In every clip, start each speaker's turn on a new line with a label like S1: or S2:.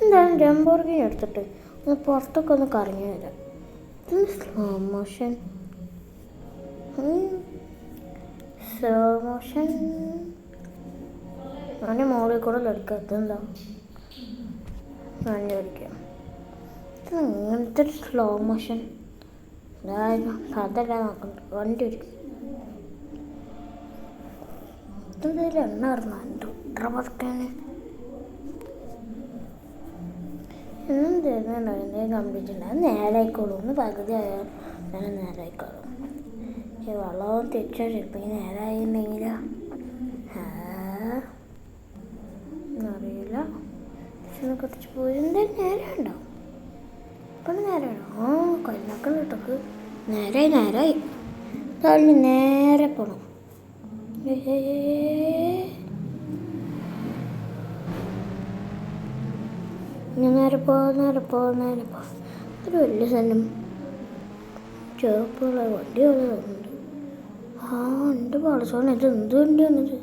S1: എന്തായാലും ലംബോർഗിനി എടുത്തിട്ട് ഒന്ന് പുറത്തൊക്കെ ഒന്ന് കറങ്ങി വരാം. സ്ലോ മോഷൻ അതിൻ്റെ മോളിൽ കൂടെ എടുക്കാം. എന്താ നല്ല പഠിക്കാം. ഇങ്ങനത്തെ ഒരു സ്ലോ മോഷൻ അതല്ല നോക്കണ്ട. വണ്ടി ഒരുക്കും ഇതെന്തായാലും എണ്ണ പറഞ്ഞ ഇത്ര പറക്കാന് എന്തെങ്കിലും കംപ്ലീറ്റ് ഉണ്ട്. അത് നേരായിക്കോളും. ഒന്ന് പകുതി ആയാൽ അങ്ങനെ നേരായിക്കോളും. ഈ വെള്ളവും തിരിച്ചാൽ ചിലപ്പോൾ നേരായിട്ടുണ്ടെങ്കിൽ അറിയില്ല. കുറച്ച് പോയി എന്തായാലും നേരെ ഉണ്ടാവും. ഇപ്പം നേരെയാണോ? കൊല്ലക്കൾ ഇട്ടൊക്കെ നേരായി തള്ളി നേരെ പോണം. നേരെ പോ ഒരു വലിയ സ്ഥലം ചുവപ്പുള്ള വണ്ടി തോന്നുന്നുണ്ട്. ഉണ്ട് പാളസോണ്. ഇത് എന്ത് വണ്ടി വന്നത്?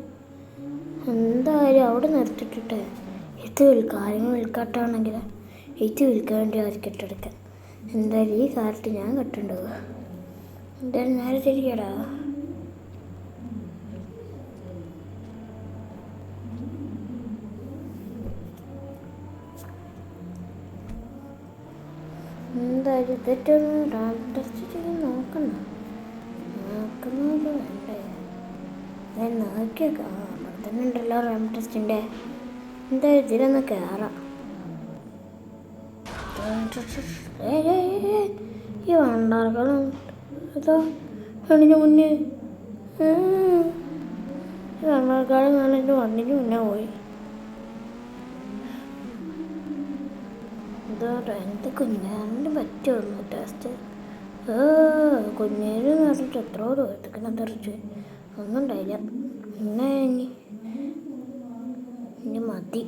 S1: എന്തായാലും അവിടെ നിർത്തിയിട്ടെ ഇത് കാര്യങ്ങൾ വിൽക്കാട്ടാണെങ്കിൽ ഇത് വിൽക്കാൻ വേണ്ടി ആയിരിക്കട്ടെ എടുക്കാൻ. എന്തായാലും ഈ കാലത്ത് ഞാൻ കെട്ടുണ്ടാവുക. എന്തായാലും നേരെ തിരിക്കടാ. എന്തായാലും തെറ്റൊന്ന് ടെസ്റ്റ് ചെയ്ത് നോക്കുന്നത് വേണ്ടേ? ഞാൻ നോക്കിയേക്കാം. അവിടെ തന്നെ ഉണ്ടല്ലോ റാം ടെസ്റ്റിൻ്റെ. എന്തായാലും ഇതിലൊന്ന് കയറാം. ഈ വണ്ടാർക്കാളും അതോ വണ്ടിൻ്റെ മുന്നേ ഈ വണ്ടാർക്കാളും കാണാൻ വണ്ടിൻ്റെ മുന്നേ പോയി. എന്ത് കുഞ്ഞാറിന് പറ്റുള്ളൂ ടെസ്റ്റ്. കുഞ്ഞേരെന്ന് പറഞ്ഞിട്ട് എത്രയോ ദൂരത്തേക്കിനെ തെറിച്ച് ഒന്നും ഉണ്ടായില്ല. പിന്നെ ഇനി മതി.